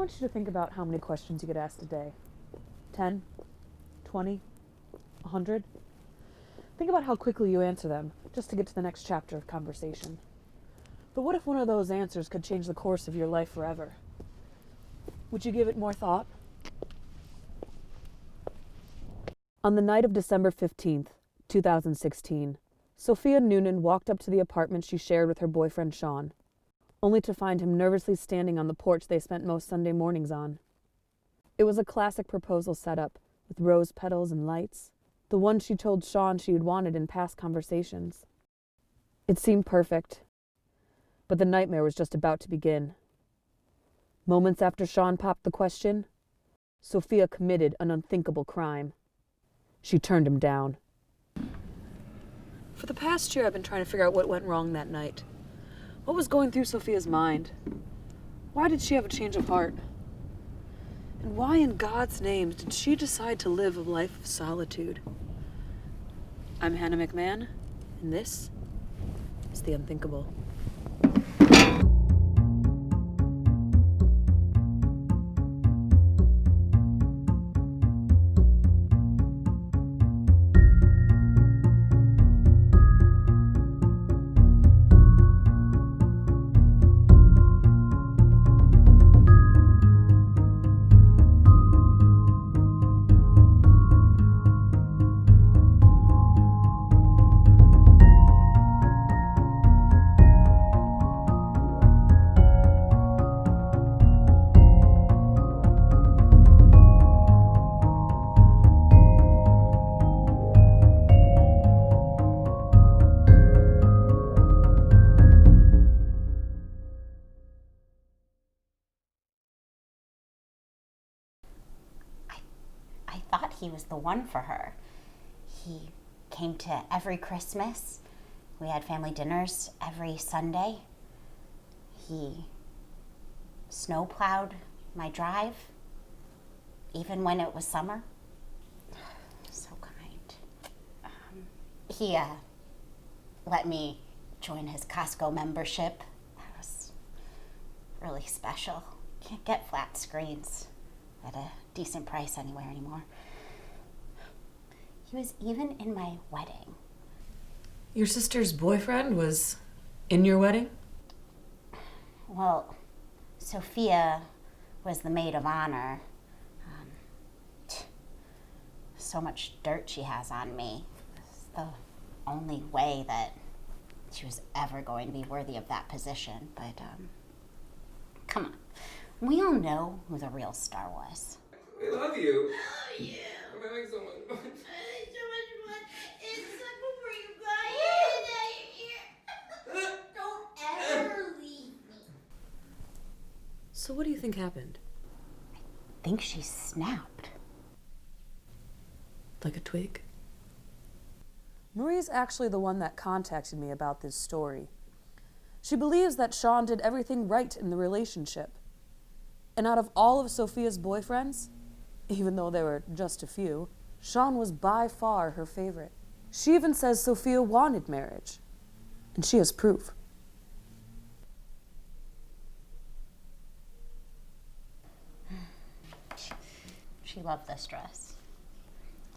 want you to think about how many questions you get asked a day. 10? 20? 100? Think about how quickly you answer them, just to get to the next chapter of conversation. But what if one of those answers could change the course of your life forever? Would you give it more thought? On the night of December 15th, 2016, Sophia Noonan walked up to the apartment she shared with her boyfriend Sean, only to find him nervously standing on the porch they spent most Sunday mornings on. It was a classic proposal setup, with rose petals and lights, the one she told Sean she had wanted in past conversations. It seemed perfect, but the nightmare was just about to begin. Moments after Sean popped the question, Sophia committed an unthinkable crime. She turned him down. For the past year, I've been trying to figure out what went wrong that night. What was going through Sophia's mind? Why did she have a change of heart? And why in God's name did she decide to live a life of solitude? I'm Hannah McMann, and this is The Unthinkable. I thought he was the one for her. He came to every Christmas. We had family dinners every Sunday. He snowplowed my drive, even when it was summer. So kind. He let me join his Costco membership. That was really special. Can't get flat screens at a decent price anywhere anymore. He was even in my wedding. Your sister's boyfriend was in your wedding? Well, Sophia was the maid of honor. So much dirt she has on me. It's the only way that she was ever going to be worthy of that position. But, come on. We all know who the real star was. I love you. I love you. I'm having so much fun. I had so much fun. It's like before you got here. Don't ever leave me. So what do you think happened? I think she snapped. Like a twig? Marie's actually the one that contacted me about this story. She believes that Sean did everything right in the relationship. And out of all of Sophia's boyfriends, even though there were just a few, Sean was by far her favorite. She even says Sophia wanted marriage, and she has proof. She loved this dress.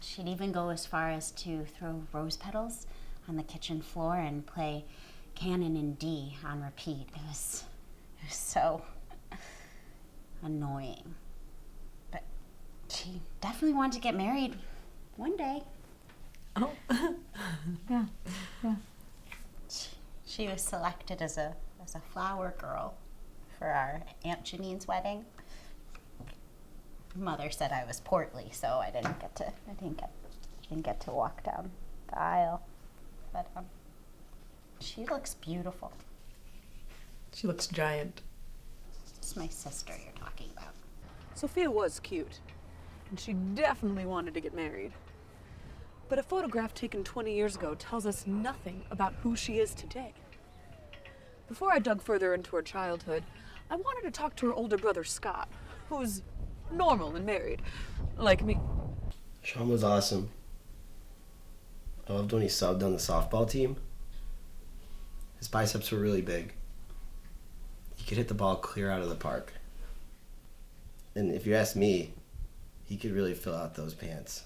She'd even go as far as to throw rose petals on the kitchen floor and play Canon in D on repeat. It was so annoying. But she definitely wanted to get married one day. Oh. Yeah. She was selected as a flower girl for our Aunt Janine's wedding. Mother said I was portly, so I didn't get to walk down the aisle. But she looks beautiful. She looks giant. It's my sister you're talking about. Sophia was cute, and she definitely wanted to get married. But a photograph taken 20 years ago tells us nothing about who she is today. Before I dug further into her childhood, I wanted to talk to her older brother, Scott, who's normal and married, like me. Sean was awesome. I loved when he subbed on the softball team. His biceps were really big. He could hit the ball clear out of the park. And if you ask me, he could really fill out those pants.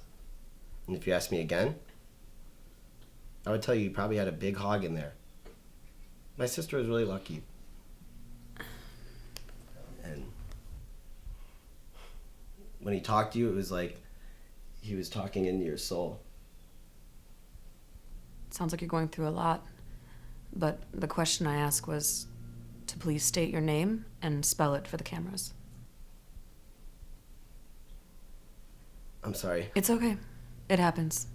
And if you ask me again, I would tell you he probably had a big hog in there. My sister was really lucky. And when he talked to you, it was like he was talking into your soul. Sounds like you're going through a lot. But the question I asked was to please state your name and spell it for the cameras. I'm sorry. It's okay. It happens.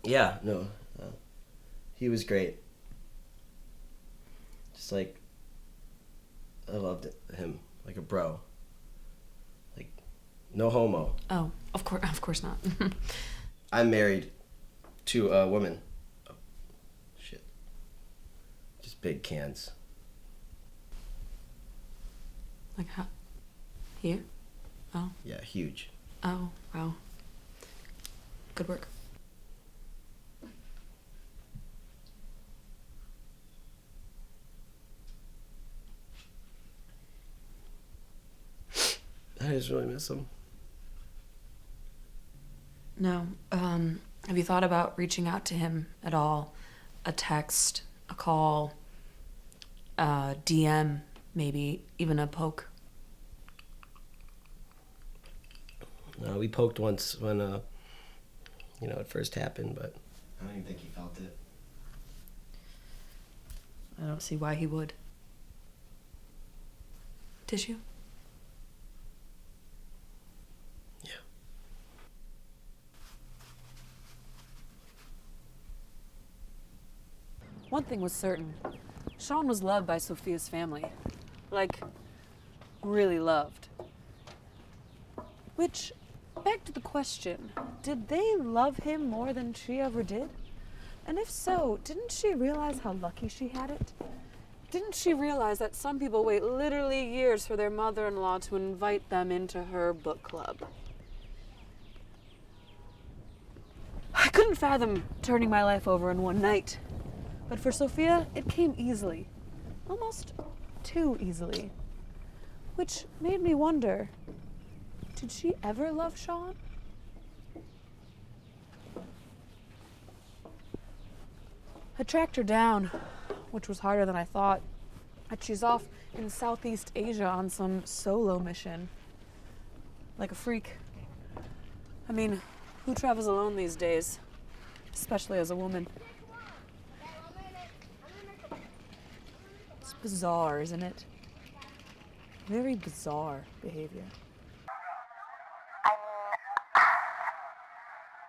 Yeah, no. He was great. Just like, I loved him. Like a bro. Like, no homo. Oh, of course not. I'm married to a woman. Oh, shit. Just big cans. Like how? Here? Oh. Yeah, huge. Oh, wow. Good work. I just really miss him. No. Have you thought about reaching out to him at all? A text, a call, a DM, maybe even a poke? We poked once when, it first happened, but I don't even think he felt it. I don't see why he would. Tissue? Yeah. One thing was certain. Sean was loved by Sophia's family. Like, really loved. Which begged the question, did they love him more than she ever did? And if so, didn't she realize how lucky she had it? Didn't she realize that some people wait literally years for their mother-in-law to invite them into her book club? I couldn't fathom turning my life over in one night. But for Sophia, it came easily. Almost too easily. Which made me wonder, did she ever love Sean? I tracked her down, which was harder than I thought. And she's off in Southeast Asia on some solo mission. Like a freak. I mean, who travels alone these days? Especially as a woman. It's bizarre, isn't it? Very bizarre behavior. I mean,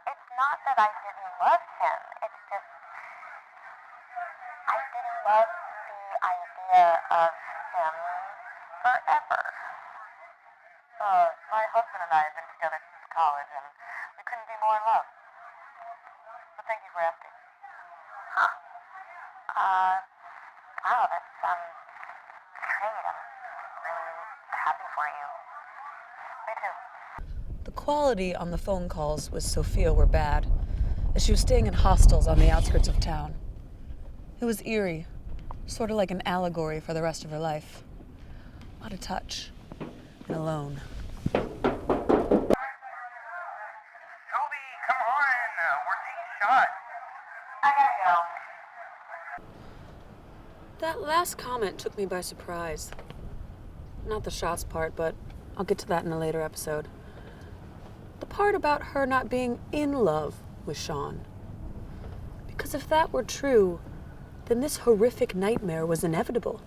it's not that I didn't love him. It's just, I didn't love the idea of him forever. My husband and I have been together since college, and we couldn't be more in love. But thank you for asking. Huh. Wow, that's, great. I'm really happy for you. Me too. The quality on the phone calls with Sophia were bad, as she was staying in hostels on the outskirts of town. It was eerie, sort of like an allegory for the rest of her life. Out of touch and alone. Toby, come on. We're taking shots. I gotta go. That last comment took me by surprise. Not the shots part, but I'll get to that in a later episode. The part about her not being in love with Sean. Because if that were true, then this horrific nightmare was inevitable.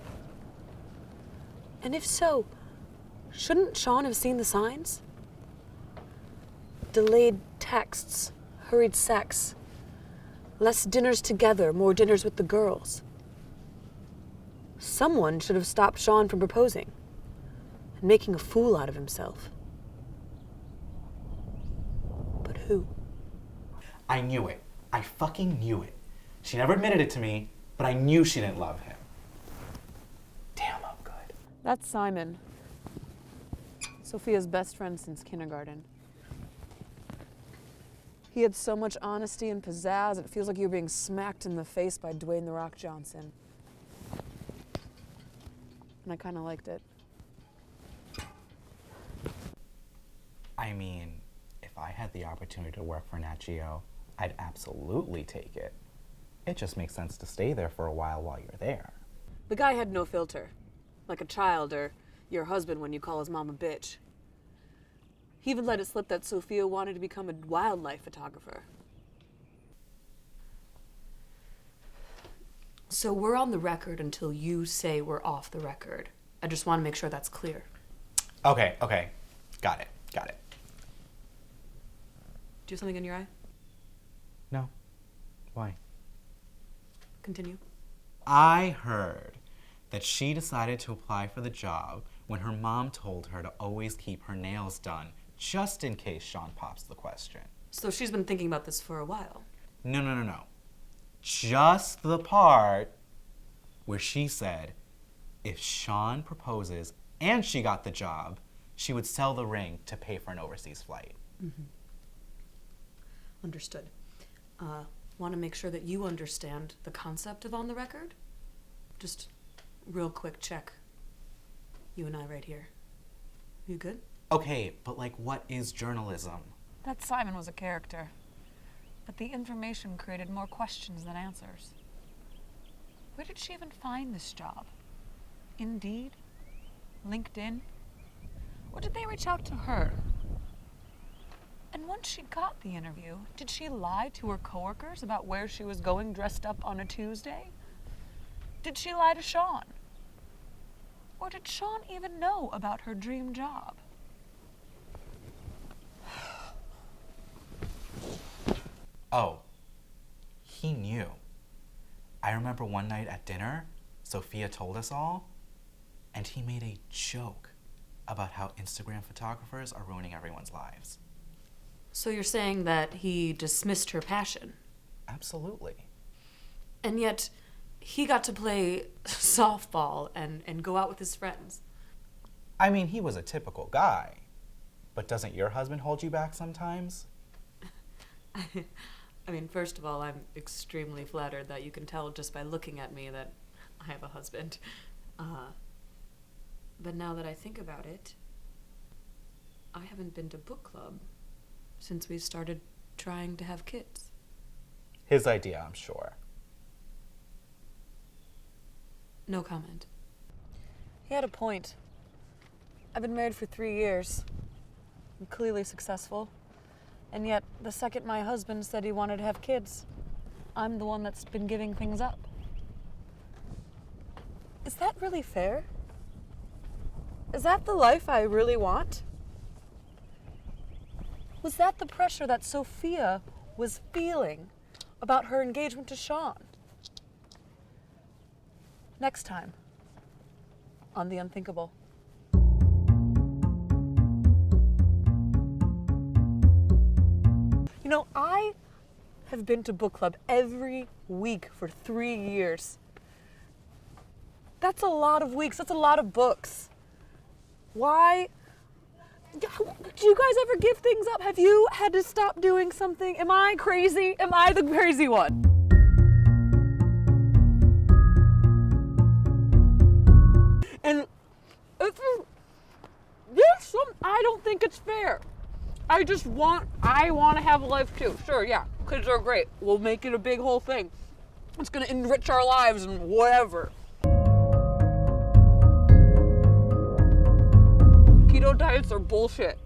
And if so, shouldn't Sean have seen the signs? Delayed texts, hurried sex, less dinners together, more dinners with the girls. Someone should have stopped Sean from proposing and making a fool out of himself. But who? I knew it. I fucking knew it. She never admitted it to me, but I knew she didn't love him. Damn, I'm good. That's Simon. Sophia's best friend since kindergarten. He had so much honesty and pizzazz, it feels like you're being smacked in the face by Dwayne "The Rock" Johnson. And I kind of liked it. I mean, if I had the opportunity to work for Nat Geo, I'd absolutely take it. It just makes sense to stay there for a while you're there. The guy had no filter, like a child or your husband when you call his mom a bitch. He even let it slip that Sophia wanted to become a wildlife photographer. So we're on the record until you say we're off the record. I just want to make sure that's clear. Okay. Got it. Do you have something in your eye? No. Why? Continue. I heard that she decided to apply for the job when her mom told her to always keep her nails done, just in case Sean pops the question. So she's been thinking about this for a while. No. Just the part where she said if Sean proposes and she got the job, she would sell the ring to pay for an overseas flight. Mm-hmm. Understood. Want to make sure that you understand the concept of on the record? Just real quick check. You and I right here. You good? Okay, but like, what is journalism? That Simon was a character. But the information created more questions than answers. Where did she even find this job? Indeed? LinkedIn? Or did they reach out to her? And once she got the interview, did she lie to her coworkers about where she was going dressed up on a Tuesday? Did she lie to Sean? Or did Sean even know about her dream job? Oh, he knew. I remember one night at dinner, Sophia told us all, and he made a joke about how Instagram photographers are ruining everyone's lives. So you're saying that he dismissed her passion? Absolutely. And yet, he got to play softball and go out with his friends. I mean, he was a typical guy. But doesn't your husband hold you back sometimes? I mean, first of all, I'm extremely flattered that you can tell just by looking at me that I have a husband. But now that I think about it, I haven't been to book club since we started trying to have kids. His idea, I'm sure. No comment. He had a point. I've been married for 3 years. I'm clearly successful. And yet, the second my husband said he wanted to have kids, I'm the one that's been giving things up. Is that really fair? Is that the life I really want? Was that the pressure that Sophia was feeling about her engagement to Sean? Next time on The Unthinkable. You know, I have been to book club every week for 3 years. That's a lot of weeks. That's a lot of books. Why? Do you guys ever give things up? Have you had to stop doing something? Am I crazy? Am I the crazy one? And I don't think it's fair. I want to have a life too. Sure, yeah, kids are great. We'll make it a big whole thing. It's gonna enrich our lives and whatever. Keto diets are bullshit.